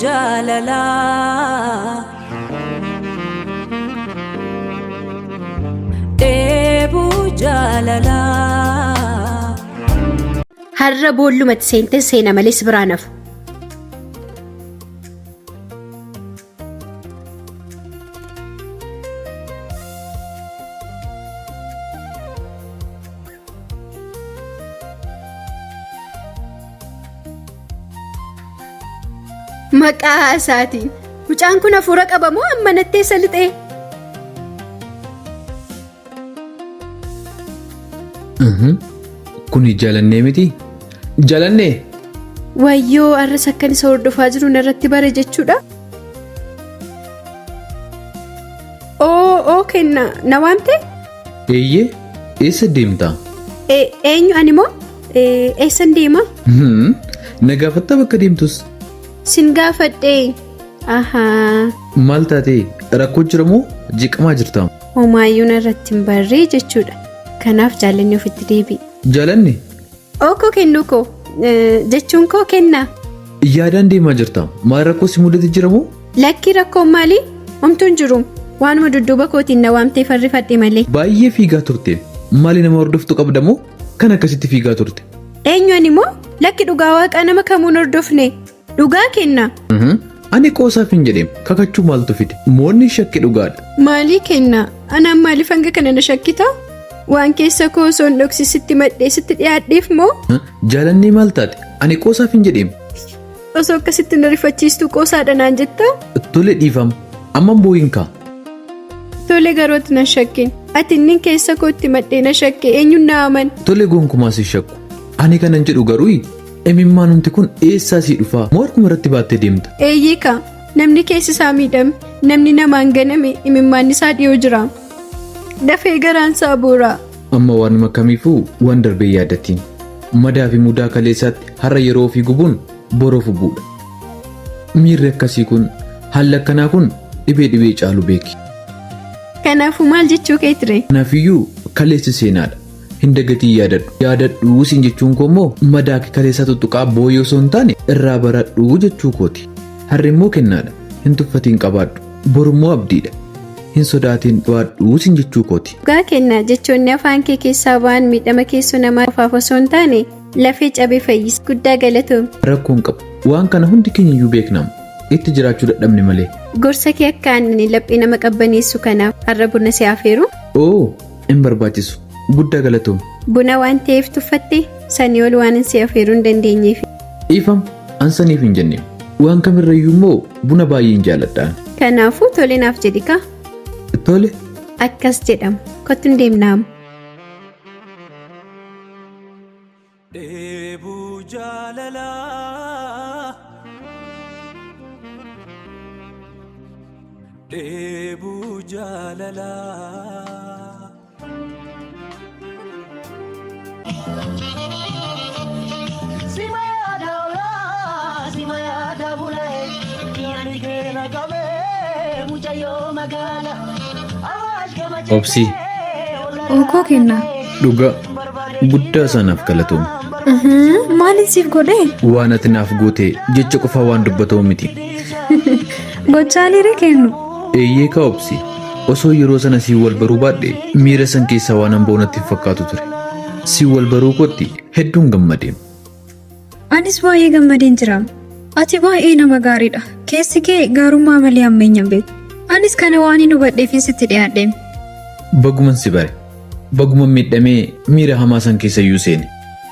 jaalala dheebuu jaalala. Har'a boollumatti seentee seena malees biraan hafu. Maqaa isaatiin mucaan kun hafuura qaba moo amma nattee salixee? Kuni jaalannee miti? Jaalannee? Wayyoo arras akkan isa hordofaa jiru narratti bare jechuudha. Oo kenna na waamte? Eeyyee eessa deemta? Eenyu ani moo? Eessan deema? Na gaafatta bakka deemtus? Sin gaafadhee. Ahaa. Maal taatee rakkoo jira moo jeeqamaa jirta? Homaayyuu narratti hin barree jechuudha. Kanaaf jaallanni ofitti deebi'i. Jaalanne? Ookoo kennuu koo jechuun koo kennaa. Yaadaan deemaa jirta. Maal rakkoo si mudate jira moo? Lakki rakkoon maali? Homtuun jiru. Waanuma dudduuba kootiin na waamtee farrifadhe malee. Baay'ee fiigaa turte. Maali nama hordoftu qabda moo? Kan akkasitti fiigaa turte? Eenyu ani moo? Lakki dhugaa waaqaa nama kamuun hordofne. Dhugaa kenna. Ani qoosaaf hin jedheem kakachuu maaltu fide moonni shakki dhugaadha. Maalii kenna? Anaan maaliif hanga kana na shakkita? Waan keessa koo osoo hin dhoksisitti madheessitti dhiyaadheef moo? Jaalannee maal taate? Ani qoosaaf hin jedheem. Osoo akkasitti na rifachiistu qoosaadha naan jetta? Tole dhiifama. Amman boo'iin kaa. Tole garootti na shakkin. Ati inni keessa kootti madhee na shakke eenyuun na aman? Tole gonkumaa si shakku. Ani kanan jedhu garuu imimmaan humti kun eessaa sii dhufaa moo harkuma irratti baattee deemta? Eeyyika namni keessi isaa miidhame namni namaan ganame imimmaan isaa dhiyoo jira. Dafee garaan isaa buuraa. Amma waanuma kamiifuu waan darbee yaadatiin madaa fi mudaa kaleessaatti har'a yeroo ofii gubuun boroof buudha. Miirri akkasii kun haalli akkanaa kun dhibee caalu beeki. Kanaafuu maal jechuu kee ture? Kanaafiyyuu kaleessi seenaadha. Hindagatii yaadadhu siin jechuun koo immoo madaa kaleessa tuttuqaa booyyoo osoo hin taane irraa baradhu jechuu kooti. Harri immoo kennaadha. Hin tuffatiin qabaadhu. Borummoo abdiidha. Hin sodaatiin dhawaadhu siin jechuu kooti. Dhugaa kennaa jechoonni afaan kee keessaa ba'an miidhama keessoo namaa qofaaf osoo hin taane lafee cabee fayyisa. Guddaa galatoom. Rakkoon qabu. Waan kana hundi keenyayyuu beeknamu. Itti jiraachuu dadhabne malee. Gorsa kee akka aannan laphee nama qabbaneessu kanaaf har'a buna si afeeru? Oo hin barbaachisu. Guddaa galatoom. Buna waan ta'eef tuffatte sanii ol waan si afeeruu hin dandeenyeef. Dhiifam ansaniif hin jenne waan kamirrayyuu immoo buna baay'een jaalladhaan. Kanaafuu tole naaf jedhi kaa. Tole. Akkas jedhamu kottuun deemnaamu. Dheebuu jaalala dheebuu jaalala. Obsii. Ookoo kenna. Dhugaa guddaa sanaaf galatoom. Maaliin siif godhee? Waan ati naaf gootee jecha qofaa waan dubbatamu miti. Gochaaliire kennu. Eeyyee kaa obsii. Osoo yeroo sana sii wal baruu baadhee miira san keessaa waan hamboo natti fakkaatu ture. Sii wal baruu kootti hedduun gammadeen. Anis baay'ee gammadeen jira. Ati baay'ee nama gaariidha. Keessi kee gaarummaa malee ammeenyaan beeku. Anis kana waan hin hubadheef sitti dhiyaadheem. Baguman si bare. Baguman miidhamee miira hamaa san keessa iyyuu seene.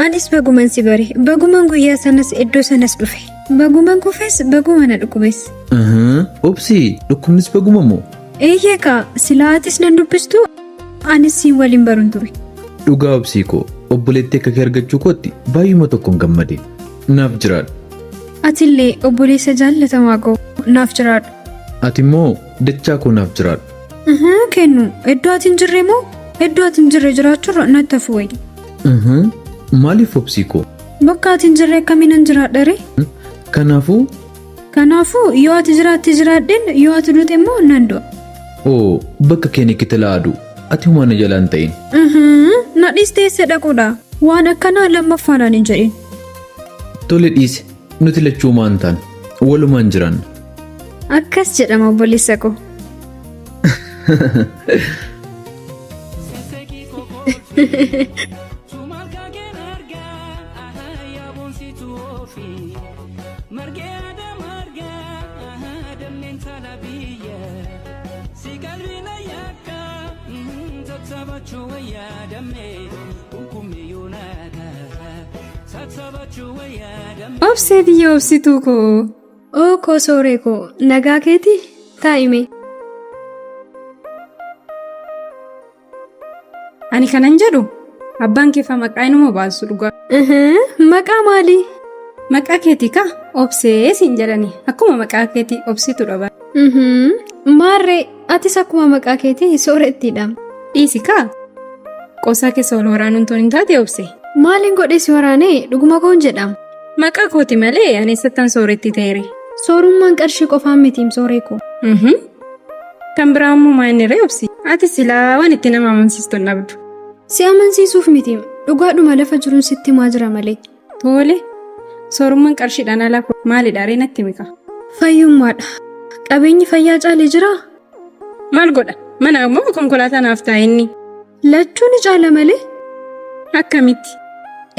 Anis baguman si bare. Baguman guyyaa sanas iddoo sanas dhufe. Baguman kufes bagumana dhukkubees. Obsii dhukkubnis baguma moo? Eeyyee kaa silaa atis nan dubbistu anis siin waliin baruun ture. Dhugaa obsii koo obboleettii akka kee argachuu kootti baay'uma tokkoon gammadeen. Naaf jiraadhu. Atillee obboleessa jaallatamaa koo naaf jiraadhu. Ati immoo dachaa koo naaf jiraadhu. Kennu iddoo ati hin jirre moo iddoo ati hin jirre jiraachuurra natti hafu wayi. Maaliif obsii koo? Bakka ati hin jirre akkamiin hin jiraadha ree? Kanaafuu yoo ati jiraatte jiraadheen yoo ati duute immoo nan du'a. Oo bakka keenya kitila aduu ati humana jalaan ta'in. Na dhiisteesse dhaquudha. Waan akkanaa lammaffaalaan hin jedhin. Tole dhiise nuti lachuu maan ta'an. walumaan jiran. Akkas jedhama obboleessa koo. Obsee biyya obsituu koo. Oo koo sooree koo nagaa keeti taa'ime. Ani kanan jedhu abbaan kee fa maqaa inuma baasu dhugaa. Maqaa maali? Maqaa keetii ka obsee siin jedhani akkuma maqaa keetii obsitu dhaba. Maarree atis akkuma maqaa keetii soorettiidha. Dhiisi ka qosaa keessa wal waraanuun toon hin taate obsee. Maaliin godhe si waraanee dhuguma koon jedhama. Maqaa kooti malee ani sattan sooretti ta'eere. Soorummaan qarshii qofaan mitiim sooree koo. Kan biraa immoo maayinni ree obsi. Ati silaa waan itti nama amansiistu hin dhabdu. Si amansiisuuf mitiim dhugaadhuma lafa jiruun sitti maa jira malee. Tole soorummaan qarshiidhaan alaa maalidha ree natti mika. Fayyummaadha. Qabeenyi fayyaa caalee jiraa? Maal godha? Mana ammoo konkolaataa naaf ta'a inni. Lachuun caala malee? Akkamitti?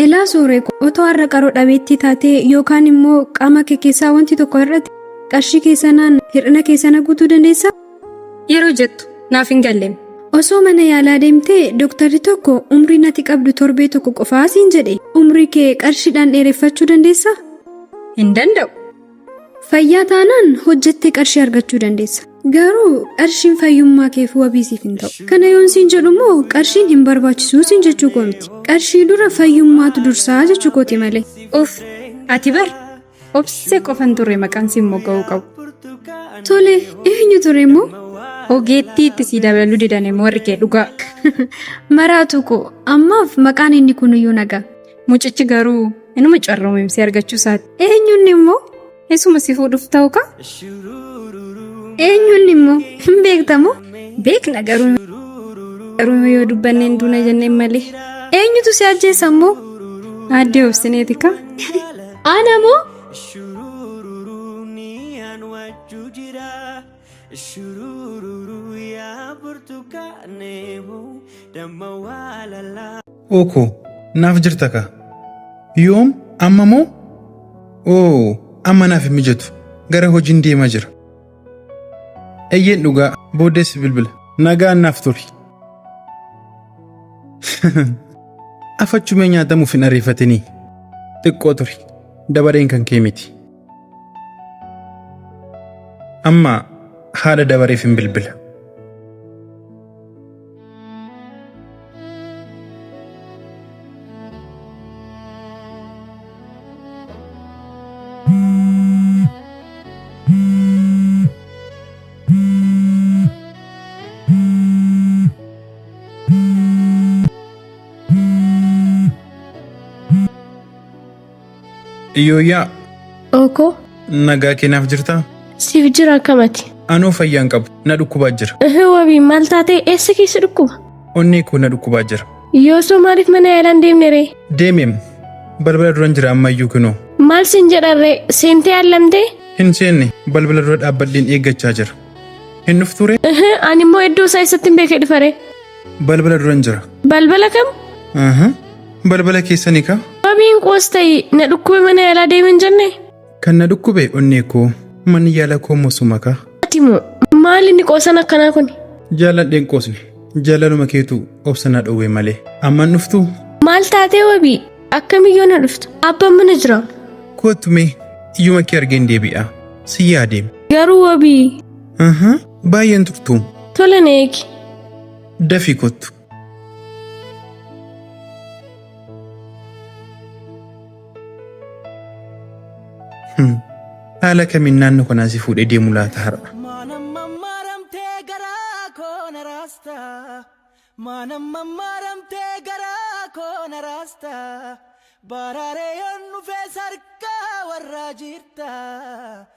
Elaa sooree koo otoo har'a qaroo dhabeettii taatee yookaan immoo qaama kee keessaa wanti tokko irratti qarshii keessanaan hir'ina keessana guutuu dandeessaa? Yeroo jettu naaf hin galleem. Osoo mana yaalaa deemtee dooktarri tokko umrii nati qabdu torbee tokko qofaa siin jedhe umrii kee qarshiidhaan dheereffachuu dandeessaa? Hin danda'u. Fayyaa taanaan hojjettee qarshii argachuu dandeessa. Garuu qarshiin fayyummaa keef wabiisiif hin ta'u. Kana yoon siin jedhu immoo qarshiin hin barbaachisuu siin jechuu koo miti. Qarshii dura fayyummaatu dursaa jechuu kooti malee. Uff ati bar obsee qofan turre maqaan siin mogga'uu qabu. Tole eenyu ture immoo? Ogeettii itti sii dabaluu didan immoo warri kee dhugaa. Maraatu koo ammaaf maqaan inni kuniyyuu nagaa. Mucichi garuu inuma carroomimsee argachuu isaati. Eenyuun immoo? Eessuma si fuudhuuf ta'u ka? Eenyuun immoo hin beektamoo? Beekna garuu yoo dubbanneen duuna jenneen malee. Eenyutu si ajjeessa immoo? Aaddee obsineeti ka? Ana moo? Ookoo naaf jirta ka? Yoom amma moo? Oo amma naaf hin mijatu gara hojiin deemaa jira. Eeyyeen dhugaa booddeessi bilbila nagaan naaf turi. Afachumee nyaatamuuf hin ariifatanii xiqqoo turi dabareen kan kee miti. Amma haadha dabareef hin bilbila. Iyooyaa. Ookoo. Nagaa keenaaf jirtaa? Siif jira akkamati? Anoo fayyaan qabu na dhukkubaa jira. Wabii maal taatee eessa keessa dhukkuba? Onnee koo na dhukkubaa jira. Yoosoo maaliif mana yaalaan deemne ree? Deemeem balbala duran jira ammayyuu kunoo. Maal sin jedharree seentee allamtee? Hin seenne balbala dura dhaabbadheen eeggachaa jira. Hin dhufture? Ani immoo iddoo isaa eessatti hin beekee dhufare. Balbala duran jira. Balbala kam? Balbala keessanii ka? Wabiin qoos ta'e na dhukkube mana yaalaa deemen jenne? Kan na dhukkube onnee koo manni yaala koo mosuma ka? Ati moo maal inni qoosan akkanaa kun? Jaaladheen qoosne jaalaluma keetu obsanaa dhowwee malee amman dhuftu? Maal taatee wabii akkamiyyoo na dhuftu? Abbaan mana jira? Kootume iyyuma kee argeen deebi'a si yaadeem. Garuu wabii. Baay'een turtuu. Tola na eegi. Dafii kottu. Haala kamiin naannoo kanaa si fuudhee deemu laata har'a?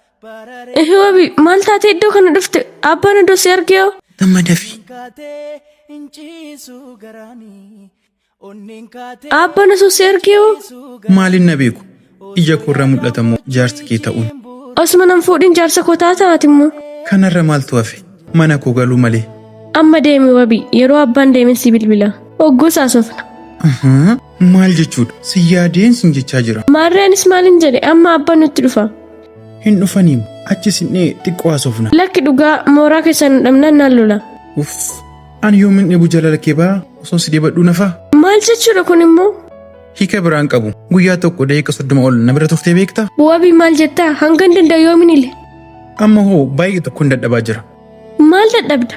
Wabii maal taatee iddoo kana dhufte? Abbaan iddoo si argee? Damma dafii. Abbaan osoo si argee? Maaliin na beeku? Ija koorraa mul'atamoo jaarsa kee ta'uun Osuma nan fuudhin jaarsa koo taataati immoo. Kanarra maaltu hafe? Mana koo galuu malee. Amma deemi wabii yeroo abbaan deemen si bilbila. Hogguu saasofna. Maal jechuudha? Si yaadeen sin jechaa jira. Maarreenis maalin jedhe amma abbaan nutti dhufa. Hin dhufaniim achi sinnee xiqqoo haasofna. Lakki dhugaa mooraa keessan dhabnaan naan lola. Uff, ani yoomin dheebuu jaalala kee baa osoo si deebadhuu nafa. Maal jechuudha kun immoo? Hiika biraan qabu. Guyyaa tokko daqiiqa 30 ol na bira turtee beektaa? Wabii maal jettaa hanga hin danda'u yoomin ile. Amma hoo baay'ee tokko hin dadhabaa jira. Maal dadhabda?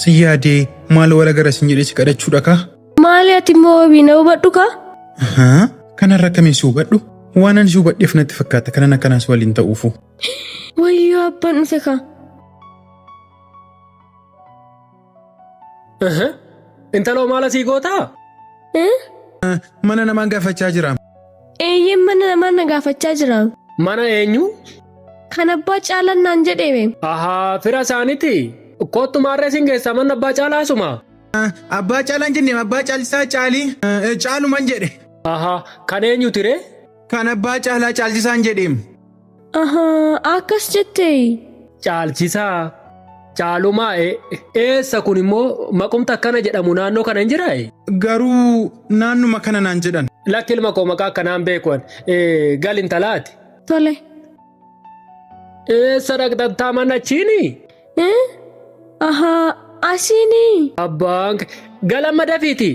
Si yaadee maal wala gara sin jedhee si kadhachuudha kaa? Maali ati immoo wabii na hubadhu kaa? Kanarra akkamiin si hubadhu? Waan ani si hubadheef natti fakkaata kanan akkanaas waliin ta'uufu. Wayyoo abbaan dhufe kaa. Intaloo maal asii gootaa? Mana namaan gaafachaa jira. Eeyyeen mana namaan na gaafachaa jira. Mana eenyu? Kan abbaa caalan naan jedheeme. Ahaa, fira isaaniiti. Kottu maarree sin geessaa mana abbaa caalaasuma. Abbaa caalaan jennee abbaa caalchisaa caalii caaluman jedhe. Ahaa, kan eenyu ture? Kan abbaa caalaa caalchisaan jedheem. Ahaa, akkas jettee. Caalchisaa. Caalumaa eessa kun immoo maqumta akkana jedhamu naannoo kana hin jiraa? Garuu naannuma kana naan jedhan. Lakki ilma koo maqaa akkanaan beekuun gal intalaati. Tole. Eessa dhaqxattaa mana achiini? Ahaa, asiini. Abbaan galama dafiiti.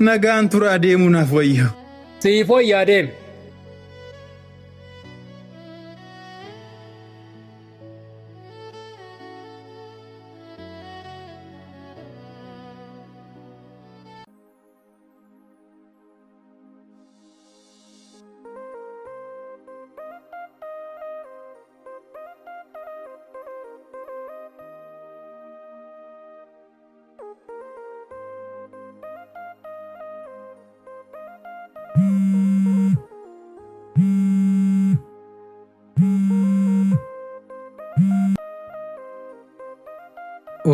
Nagaan tura adeemuu naaf wayya. Siif wayyaa adeem.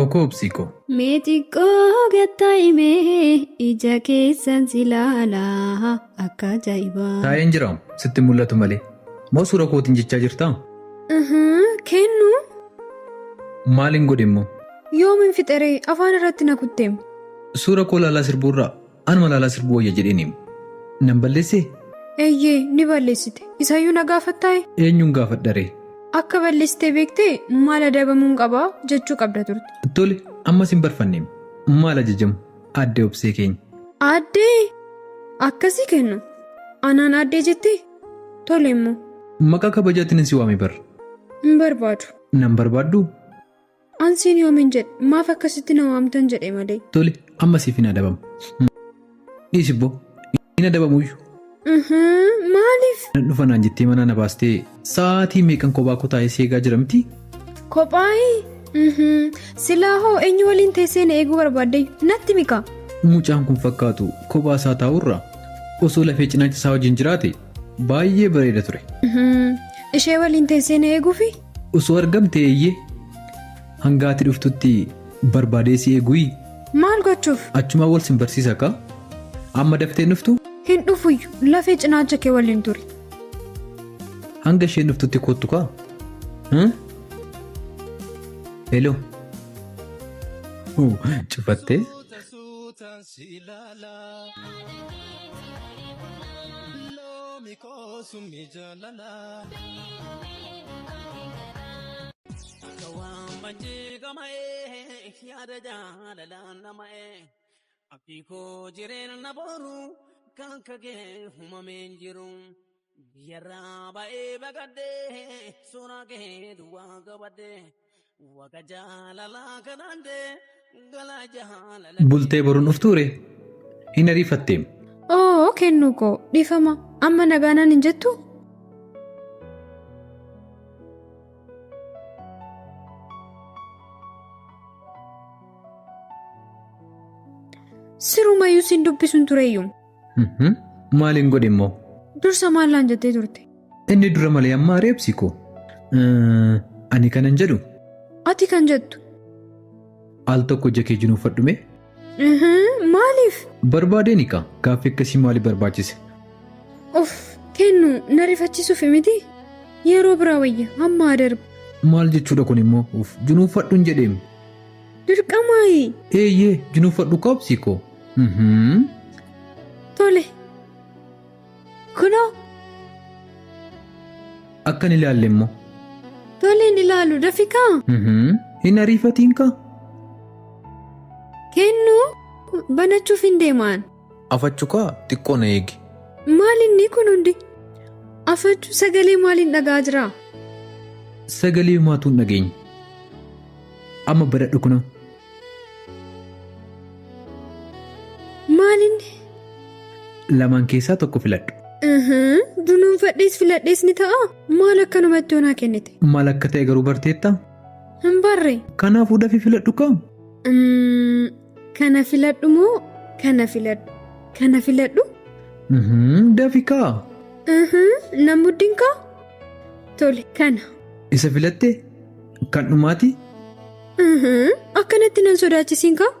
Okoobsiko. Mee xiqqoo gattaa'imee ija keessan si ilaalaa akka ajaa'ibaa. Taa'een jiraam sitti mul'atu malee. Moo suura kootiin jechaa jirtaa? Kennu Maaliin godhe immoo? yoomin fixaree afaan irratti na kutteem. Suura koo laalaa sirbuurraa anuma laalaa sirbuu wayya jedheeniim. Nan balleessee? Eeyyee ni balleessite. Isayyuu na gaafattaa'e. Eenyuun gaafadharee? Akka balleessitee beektee maal adabamuun qabaa jechuu qabda turte. Tole ammas hin barfanneem. Maal ajajamu? Addee obsee keenya. Addee akkasii kennu. Anaan addee jettee? Tole immoo. Maqaa kabajaatiin si waame bar. Hin barbaadu. Nan barbaaddu? Ansiin yoomin jedhe maaf akkasitti na waamtan jedhe malee. Tole ammasiif hin adabamu. Dhiisibbo hin adabamuyyuu. Maaliif? Dhufa naan jettee mana na baastee sa'aatii meeqan kophaa koo taa'ee si eegaa jira miti? Kophaa'ii? Silaa hoo eenyu waliin teessee na eeguu barbaadde natti mika. Mucaan kun fakkaatu kophaa isaa taa'urraa osoo lafee cinaacha isaa wajjin jiraate baay'ee bareeda ture. Ishee waliin teessee na eeguufi? Osoo argamte eeyyee hanga ati dhuftutti barbaadee si eeguu. Maal gochuuf? Achumaa wal sin barsiisa kaa? Amma daftee dhuftu? Hin dhufuyyuu lafee cinaacha kee waliin ture. Hanga isheen dhuftutti kottu kaa? Hello. Cufattee? Akiko jireenya na boru kan kagee humameen jiru biyyarraa ba'ee bagadhee suuraa kee duwwaa qabadhee waqa jaalalaa kanaandee galaa jaalala. Bultee boruun dhuftuure hin ariifatteem. Oo kennu koo dhiifama amma nagaanaan hin jettu? Sirumayyuu siin dubbisuun tureyyuu. Maaliin godhe immoo? Dursa maallaan jettee turte? Inni dura malee amma reebsi koo. Ani kanan jedhu. Ati kan jettu? Al tokko ija kee jinuuf fadhume? Maaliif? Barbaadeen ika gaaffii akkasii maaliif barbaachise? Of kennu na rifachiisuuf miti yeroo biraa wayya hamma darbu. Maal jechuudha kun immoo? Junuunfadhuun jedheem. Dirqamaayi. Eeyyee junuunfadhu qabsii koo. Tole. Kunoo. Akkan ilaalle immoo. Tole hin ilaalu dafikaa. Hin ariifatiin kaa. Kennu banachuuf hin deemaan. Afachuu kaa xiqqoo na eegi. Maal inni kun hundi? Afachuu sagalee maaliin dhagaa jira? Sagalee maatuun dhageenya. Amma baradhu kunoo. Maalinni? Lamaan keessaa tokko filadhu. Dunuunfadhees filadhees ni ta'a. Maal akka namatti onaa kennite? Maal akka ta'e garuu barteetta? Hin barre. Kanaafuu dafii filadhu kaa. Kana filadhu moo kana filadhu? Kana filadhu? Dafii kaa. Namuddiin kaa? Tole kana. Isa filatte? Kan dhumaati? Akkanatti nan sodaachisiin kaa?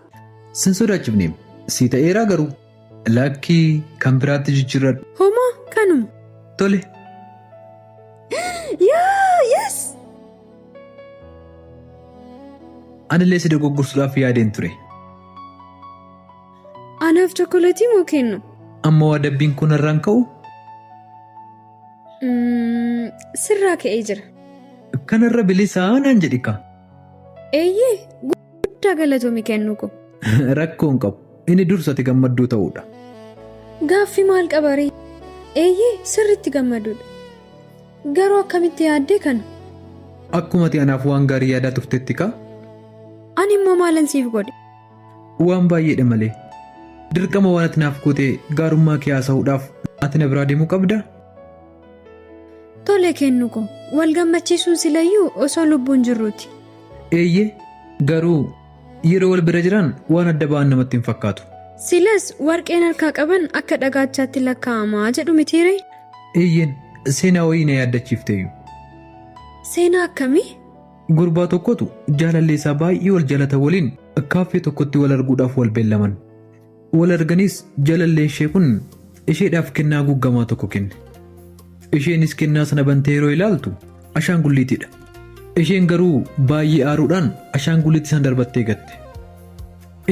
Sin sodaachifneem. Si ta'eeraa garuu. Lakkii kan biraatti jijjiirradhu. Homaa kanuma. Tole. Yes! Anillee si dogoggorsuudhaaf yaadeen ture. Anaaf chokolatii moo kennu? Amma waa dabbiin kun irraan ka'u? Sirraa ka'ee jira. Kanarra bilisaa naan jedhi kaa. Eeyyee guddaa galatoomii kennu ko. Rakkoon qabu. Inni dursati gammadduu ta'uudha. Gaaffii maal qabaree? Eeyyee sirriitti gammaduudha. Garuu akkamitti yaaddee kana? Akkuma ati anaaf waan gaarii yaadaa turtetti kaa? Ani immoo maalan siif godhe? Waan baay'eedha malee. Dirqama waan ati naaf gootee gaarummaa kee haasa'uudhaaf ati na biraa deemuu qabda? Tole kennu ko wal gammachiisuun silayyuu osoo lubbuun jirruuti. Eeyyee garuu yeroo wal bira jiran waan adda ba'an namatti hin fakkaatu. Silas warqeen harkaa qaban akka dhagaachaatti lakkaa'amaa jedhu mitiire? Eeyyeen seenaa wayii na yaaddachiifteeyyu. Seenaa akkamii? Gurbaa tokkotu jaalallee isaa baay'ee wal jaalata waliin kaaffee tokkotti wal arguudhaaf wal beellaman. Wal arganis jaalallee ishee kun isheedhaaf kennaa guggamaa tokko kenne. Isheenis kennaa sana bantee yeroo ilaaltu ashaangulliitiidha. Isheen garuu baay'ee aaruudhaan ashaangulliitti sana darbattee gatte.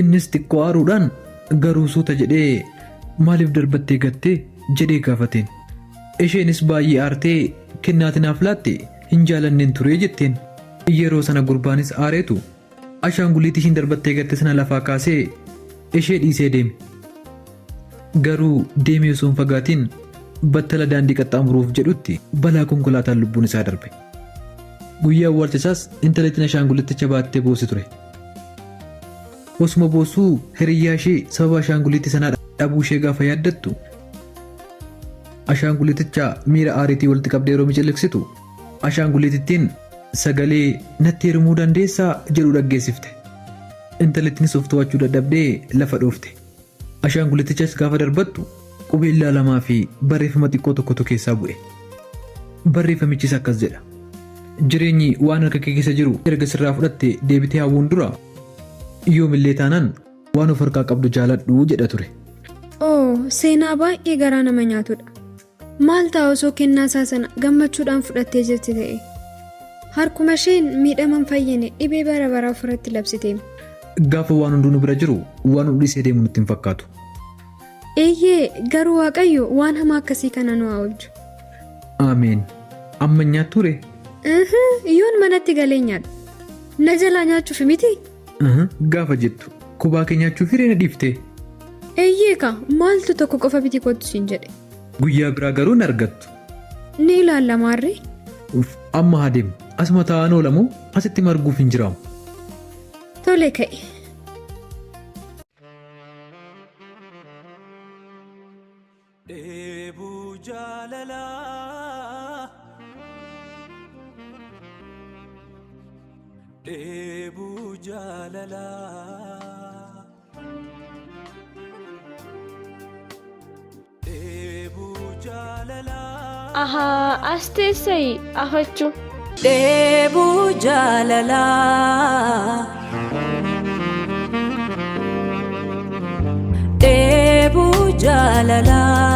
Innis xiqqoo aaruudhaan garuu suuta jedhee maaliif darbattee gattee jedhee gaafateen. Isheenis baay'ee aartee kennaati naaf laatte hin jaalanneen turee jetteen. Yeroo sana gurbaanis aareetu ashaangulliitti ishiin darbattee gatte sana lafaa kaasee ishee dhiisee deeme. Garuu deemee osoo hin fagaatiin battala daandii qaxxaamuruuf jedhutti balaa konkolaataan lubbuun isaa darbe. Guyyaa awwaalchasaas intalattiin ashaangulliitticha baattee boosse ture. Osuma boossuu hiriyyaa ishee sababa ashaangulliitti sanaa dhabuu ishee gaafa yaaddattu ashaangulliitticha miira aariitii walitti qabdee yeroo miciliqsitu ashaangulliitittiin sagalee natti hirmuu dandeessaa jedhu dhaggeessifte. Intalattiinis of to'achuu dadhabdee lafa dhoofte. Ashaangulliittichas gaafa darbattu qubeellaa lamaa fi barreeffama xiqqoo tokkotu keessaa bu'e. Barreeffamichis akkas jedha. Jireenyi waan harka kee keessa jiru erga sirraa fudhatte deebitee hawwuun dura yoomillee taanaan waan of harkaa qabdu jaaladhu jedha ture. Seenaa baay'ee garaa nama nyaatudha. Maal ta'a osoo kennaa isaa sana gammachuudhaan fudhattee jirti ta'e? Harkuma isheen miidhaman fayyine dhibee bara baraa ofirratti labsite. Gaafa waan hunduu bira jiru waan hundi isee deemu nutti hin fakkaatu. Eeyyee garuu Waaqayyo waan hamaa akkasii kana nu haa oolchu. Ameen. Amma nyaatture? Yoon manatti galee nyaadhu. Na jalaa nyaachuuf miti? Gaafa jettu kubaa kee nyaachuuf hiree na dhiifte. Eeyyee ka maaltu tokko qofa biti kottu siin jedhe. Guyyaa biraa garuu hin argattu. Ni ilaalla maarree? Amma haa deemu. Asuma taa'an oolamoo asitti marguuf hin jiraamu. Tole ka'e. Dheebuu jaalalaa Dheebuu jaalalaa Dheebuu jaalalaa Ahaa as teessee afachuu. Dheebuu jaalalaa Dheebuu jaalalaa